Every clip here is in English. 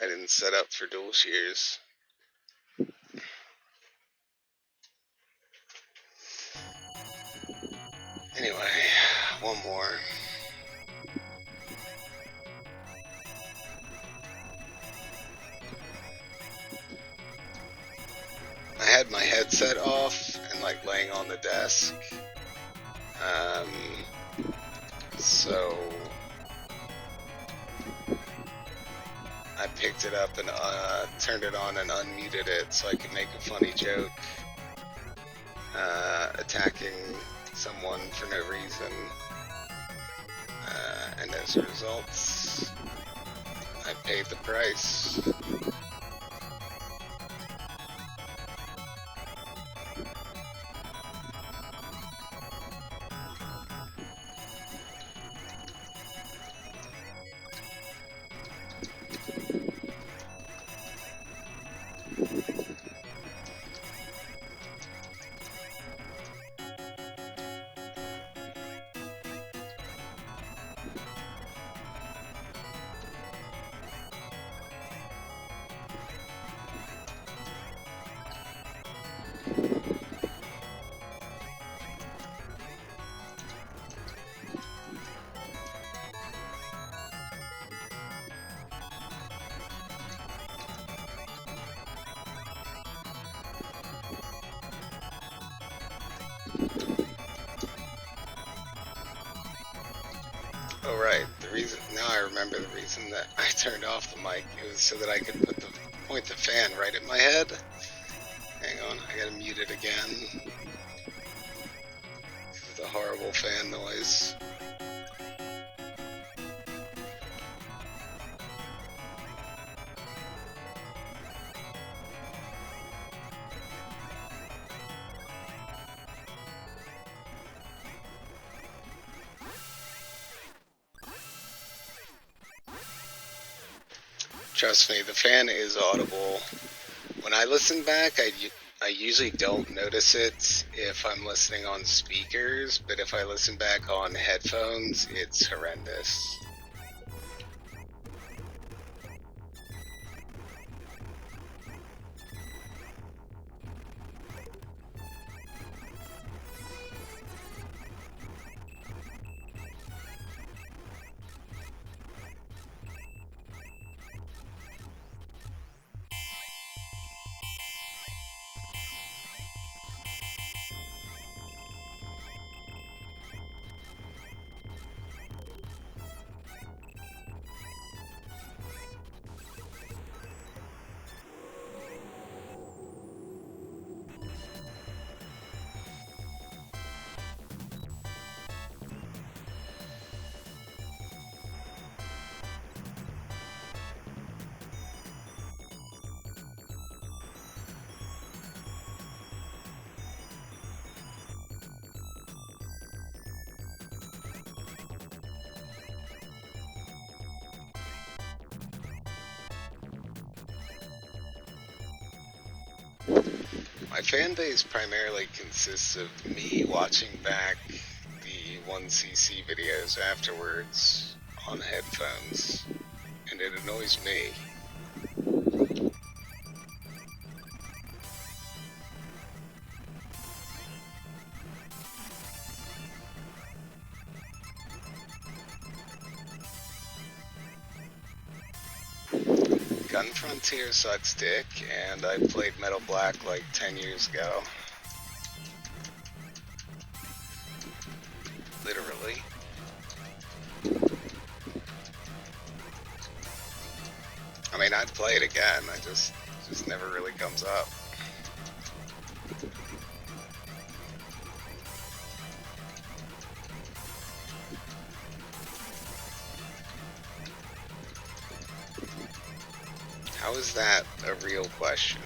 I didn't set up for dual shears. Anyway, one more. I had my headset off and like laying on the desk. So I picked it up and turned it on and unmuted it so I could make a funny joke attacking someone for no reason. And as a result, I paid the price. Oh right, now I remember the reason that I turned off the mic. It was so that I could point the fan right at my head. Hang on, I gotta mute it again. This is the horrible fan noise. Trust me, the fan is audible. When I listen back, I usually don't notice it if I'm listening on speakers, but if I listen back on headphones, it's horrendous. My fan base primarily consists of me watching back the 1cc videos afterwards on headphones, and it annoys me. Gun Frontier sucks dick, and I played Metal Black like 10 years ago. Literally. I mean, I'd play it again, it just never really comes up. How is that a real question?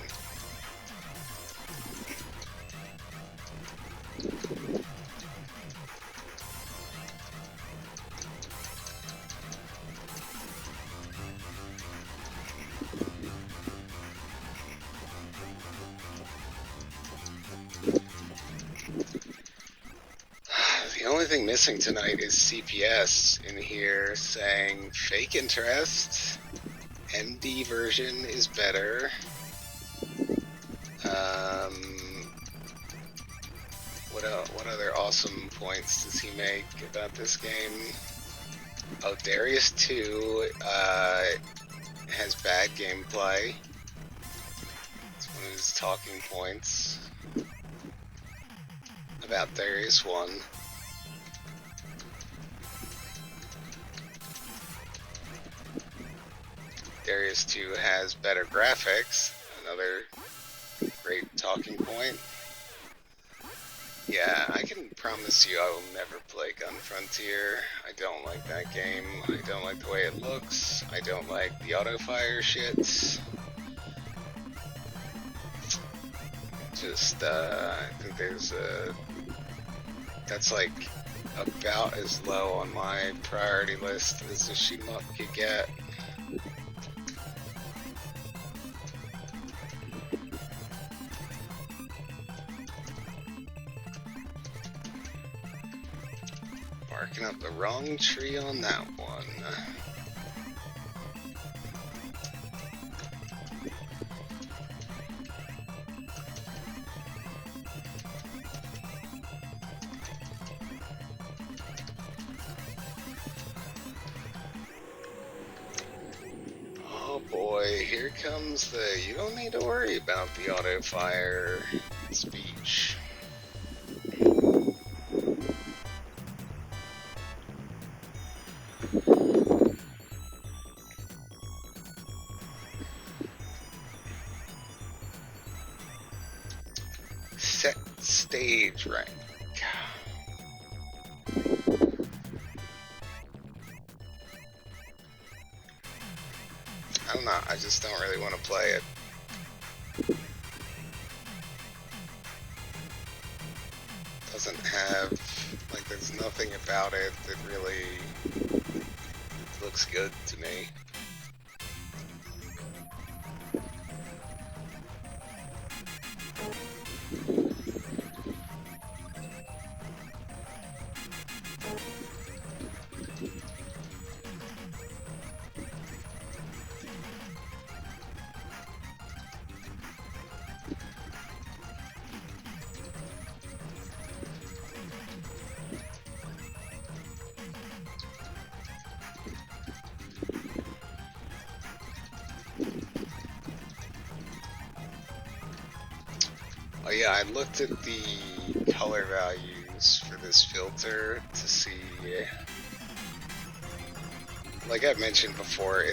The only thing missing tonight is CPS in here saying fake interest. MD version is better. What other awesome points does he make about this game? Oh, Darius 2 has bad gameplay. It's one of his talking points about Darius 1. Darius 2 has better graphics, another great talking point. Yeah, I can promise you I will never play Gun Frontier. I don't like that game. I don't like the way it looks. I don't like the auto-fire shit. Just, I think there's a... That's like about as low on my priority list as a shoot-em-up could get. Barking up the wrong tree on that one. Oh boy, here comes the you don't need to worry about the auto fire speech. Set stage rank. I don't know, I just don't really want to play it. Doesn't have, like, there's nothing about it that really looks good to me. Oh yeah, I looked at the color values for this filter to see, like I mentioned before,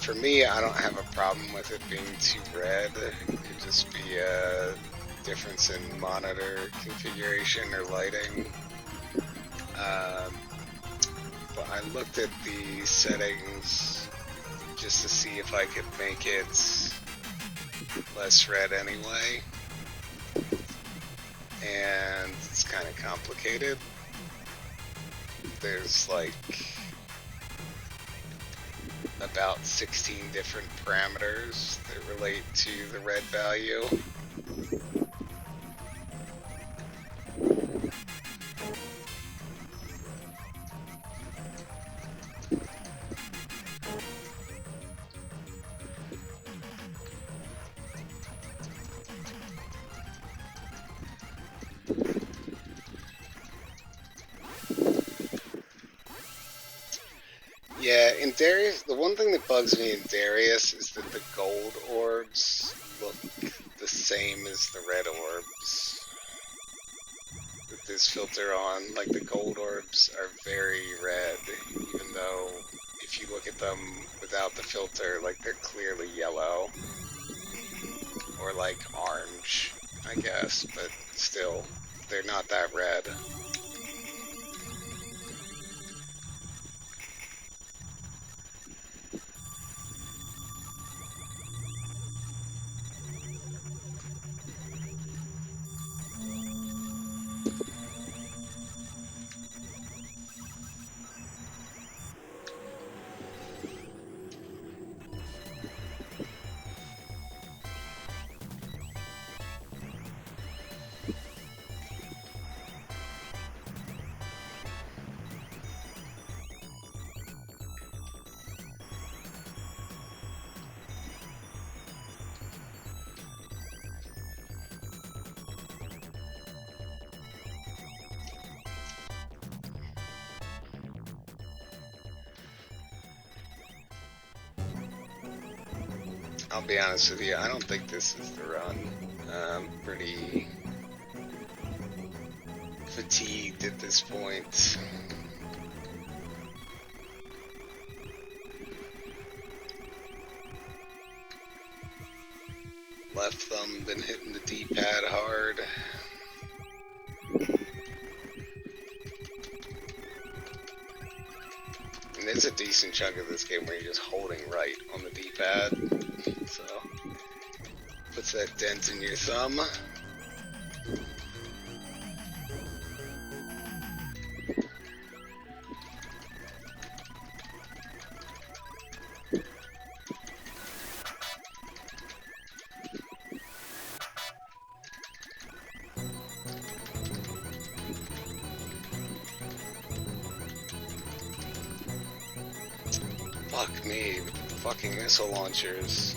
for me I don't have a problem with it being too red. It could just be a difference in monitor configuration or lighting. But I looked at the settings just to see if I could make it less red anyway. And it's kind of complicated. There's like about 16 different parameters that relate to the red value. Yeah, in Darius, the one thing that bugs me in Darius is that the gold orbs look the same as the red orbs with this filter on. Like, the gold orbs are very red, even though if you look at them without the filter, like, they're clearly yellow. Or, like, orange, I guess, but still, they're not that red. I'll be honest with you, I don't think this is the run. I'm pretty fatigued at this point. Left thumb been hitting the D-pad hard. And there's a decent chunk of this game where you're just holding right on the D-pad. So, puts that dent in your thumb. Fuck me, with the fucking missile launchers.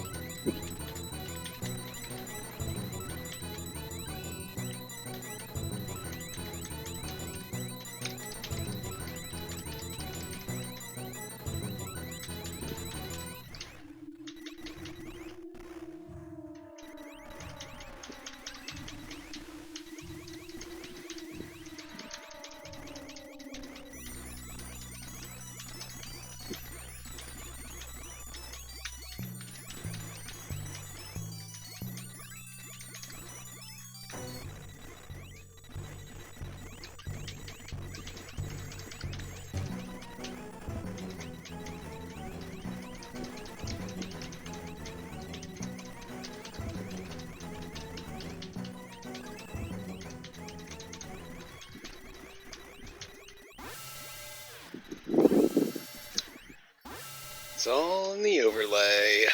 It's all in the overlay.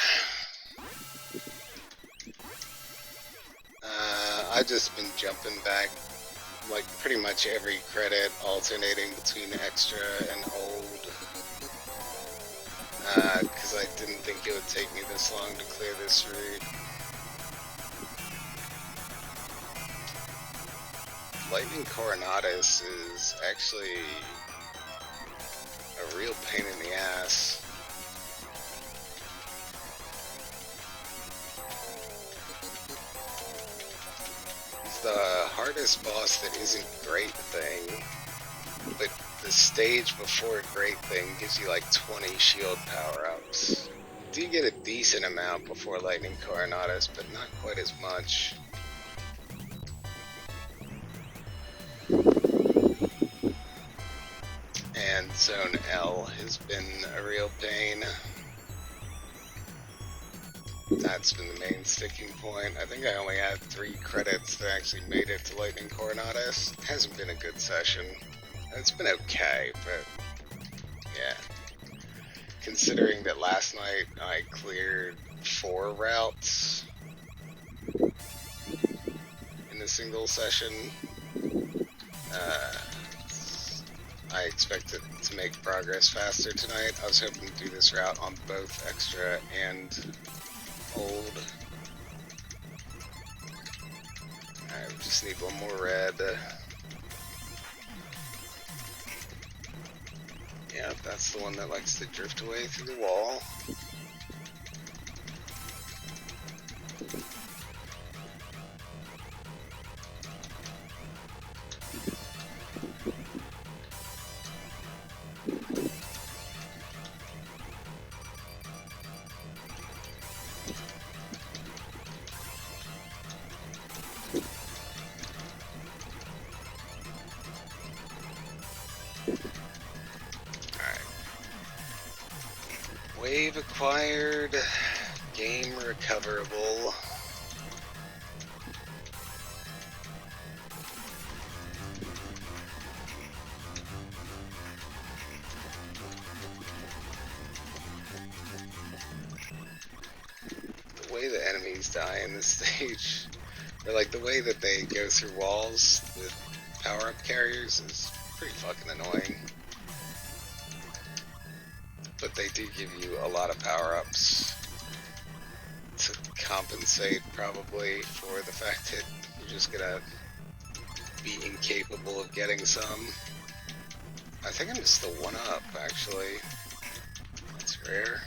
I've just been jumping back like pretty much every credit, alternating between extra and old. Because I didn't think it would take me this long to clear this route. Lightning Coronatus is actually a real pain in the ass. It's the hardest boss that isn't Great Thing, but the stage before Great Thing gives you like 20 shield power-ups. You do get a decent amount before Lightning Coronatus, but not quite as much. And Zone L has been a real pain. That's been the main sticking point. I think I only had 3 credits that actually made it to Lightning Coronatus. It hasn't been a good session. It's been okay, but yeah. Considering that last night I cleared 4 routes in a single session, I expected to make progress faster tonight. I was hoping to do this route on both extra and old. Alright, we just need one more red. Yeah, that's the one that likes to drift away through the wall. Wave acquired, game recoverable. The way the enemies die in this stage, or like the way that they go through walls with power-up carriers is pretty fucking annoying. But they do give you a lot of power-ups to compensate probably for the fact that you're just gonna be incapable of getting some. I think I'm just the 1-up actually. That's rare.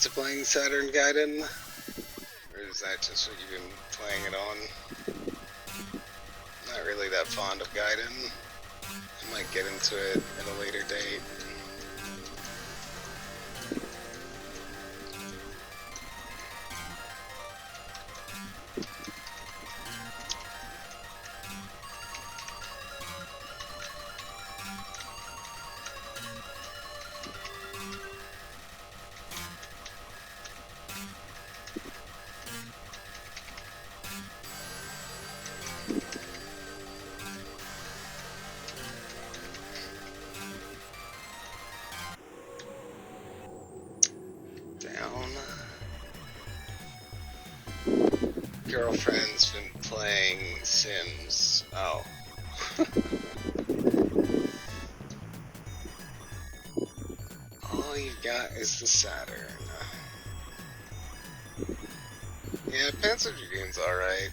to playing Saturn Gaiden? Or is that just what you've been playing it on? Not really that fond of Gaiden. I might get into it at a later date. Girlfriend's been playing Sims. Oh. All you've got is the Saturn. Yeah, Panzer Dragoon's alright.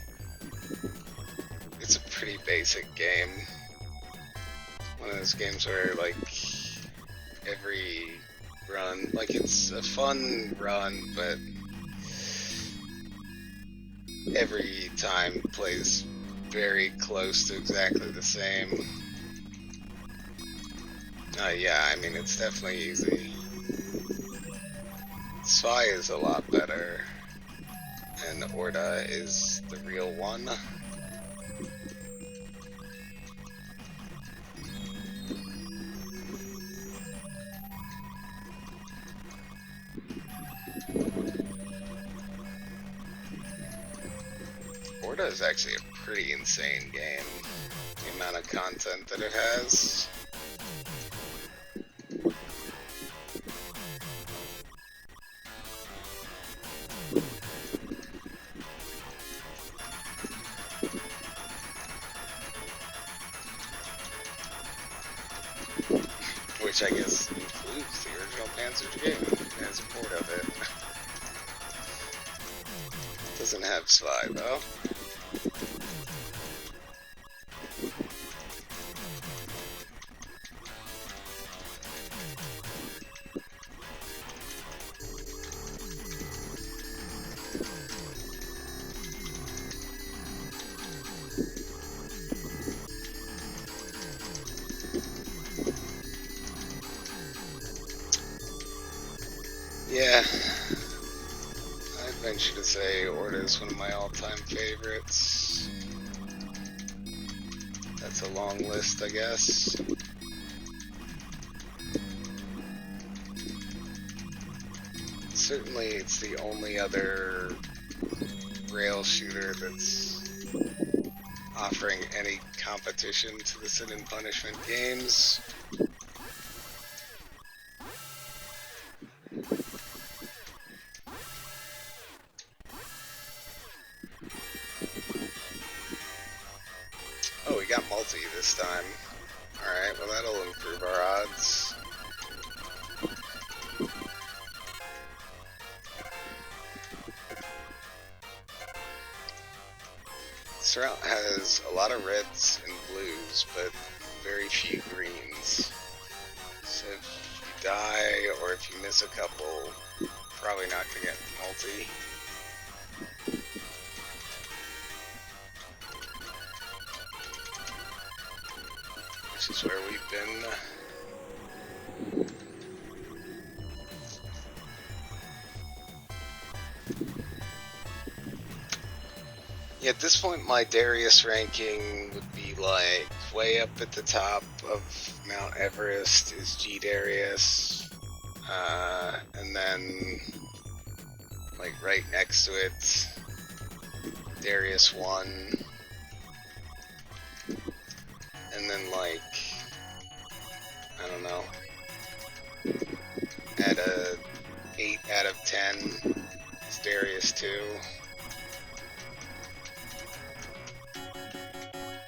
It's a pretty basic game. One of those games where, like, every run, like, it's a fun run, but every time plays very close to exactly the same. Yeah, I mean, it's definitely easy. Spy is a lot better, and Orda is the real one. Orda is actually a pretty insane game, the amount of content that it has. Which I guess includes the original Panzer Dragoon as a port of it. Doesn't have Spy though. Yeah, I'd venture to say Orda is one of my all-time favorites. That's a long list, I guess. Certainly, it's the only other rail shooter that's offering any competition to the Sin and Punishment games. Oh, we got multi this time. Alright, well that'll improve our odds. This route has a lot of reds and blues, but very few greens. So if you die, or if you miss a couple, probably not gonna get multi. Which is where we've been. Yeah, at this point my Darius ranking would be like way up at the top of Mount Everest is G Darius, and then like right next to it Darius 1, and then like, I don't know, at a 8 out of 10 is Darius 2.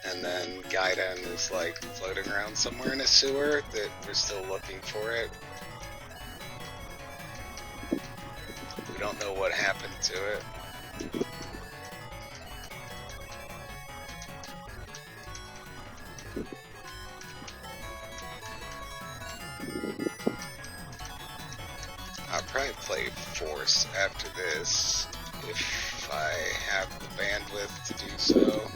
And then Gaiden is like floating around somewhere in a sewer that we're still looking for it. We don't know what happened to it. probably play Force after this, if I have the bandwidth to do so.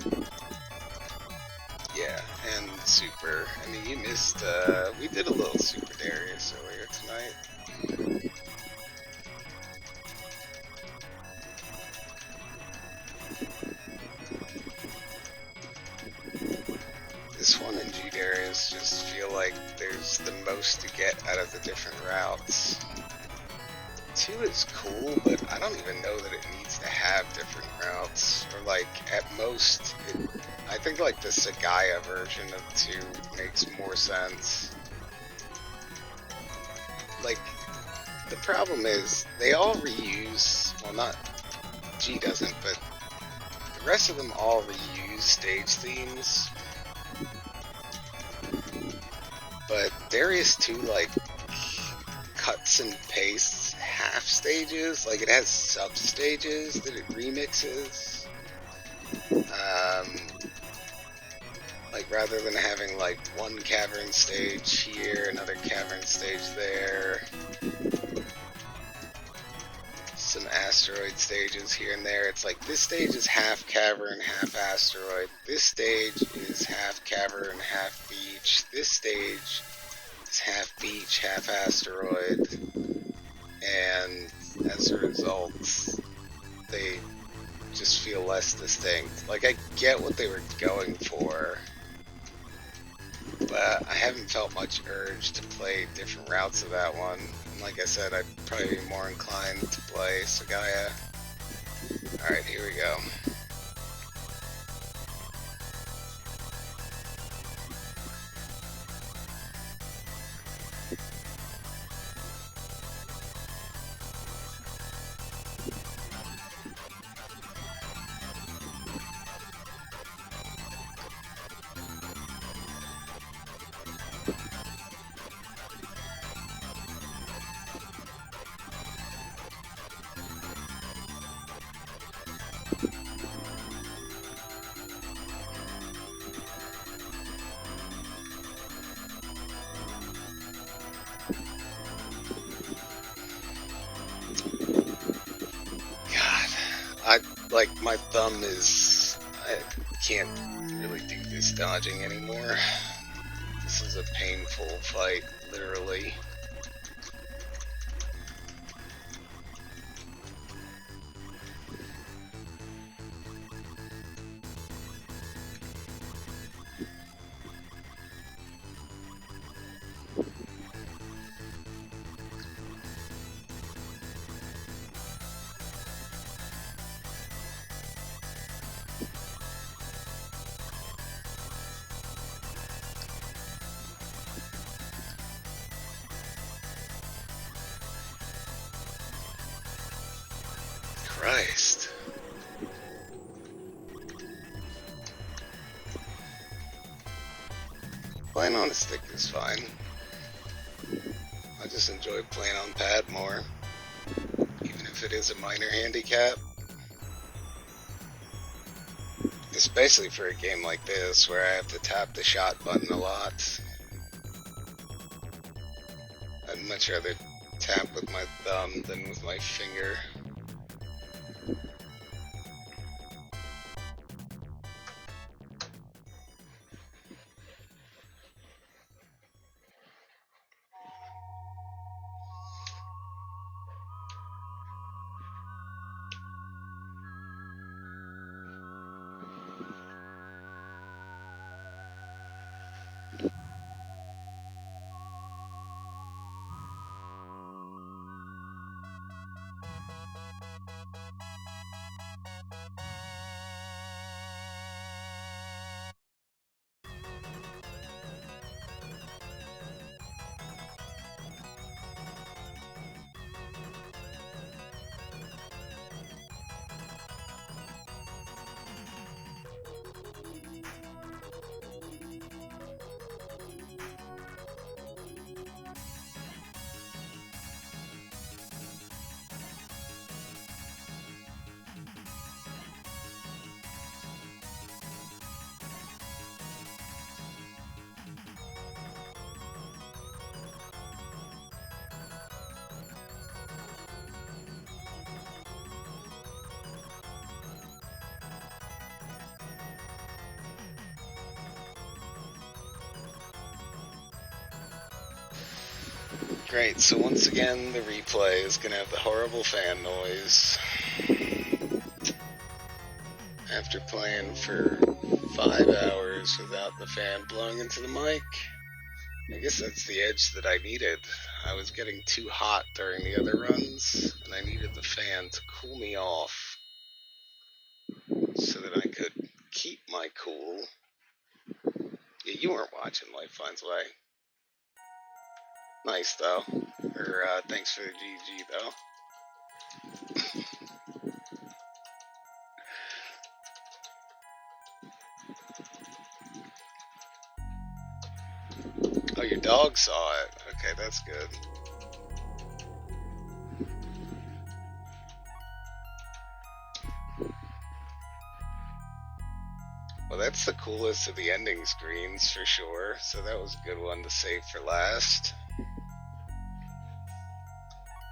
Yeah, and Super. I mean, you missed, we did a little Super Darius earlier tonight. This one and G Darius just feel like there's the most to get out of the different routes. 2 is cool, but I don't even know that it needs to have different routes. Or like, at most, I think like the Sagaya version of 2 makes more sense. Like, the problem is, they all reuse, well not, G doesn't, but the rest of them all reuse stage themes. But Darius 2, like, cuts and pastes half stages, like it has sub stages that it remixes. Like rather than having like one cavern stage here, another cavern stage there, some asteroid stages here and there, it's like this stage is half cavern, half asteroid, this stage is half cavern, half beach, this stage is half beach, half asteroid, and as a result, they just feel less distinct. Like, I get what they were going for, but I haven't felt much urge to play different routes of that one. And like I said, I'd probably be more inclined to play Sagaya. Alright, here we go. Like, my thumb is, I can't really do this dodging anymore. This is a painful fight, literally. Christ. Playing on a stick is fine. I just enjoy playing on pad more, even if it is a minor handicap. Especially for a game like this, where I have to tap the shot button a lot. I'd much rather tap with my thumb than with my finger. Great, so once again, the replay is gonna have the horrible fan noise. After playing for 5 hours without the fan blowing into the mic, I guess that's the edge that I needed. I was getting too hot during the other runs, and I needed the fan to cool me off so that I could keep my cool. Yeah, you weren't watching Life Finds Way. Nice, though. Thanks for the GG, though. Oh, your dog saw it. Okay, that's good. Well, that's the coolest of the ending screens, for sure. So that was a good one to save for last.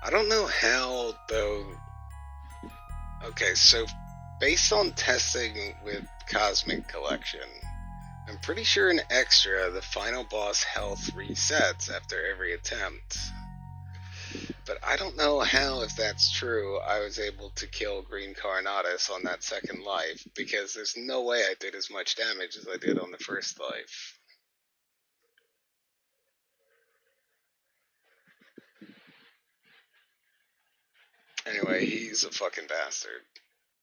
I don't know how, though. Okay, so based on testing with Cosmic Collection, I'm pretty sure in Extra, the final boss health resets after every attempt. But I don't know how, if that's true, I was able to kill Green Coronatus on that second life, because there's no way I did as much damage as I did on the first life. Anyway, he's a fucking bastard.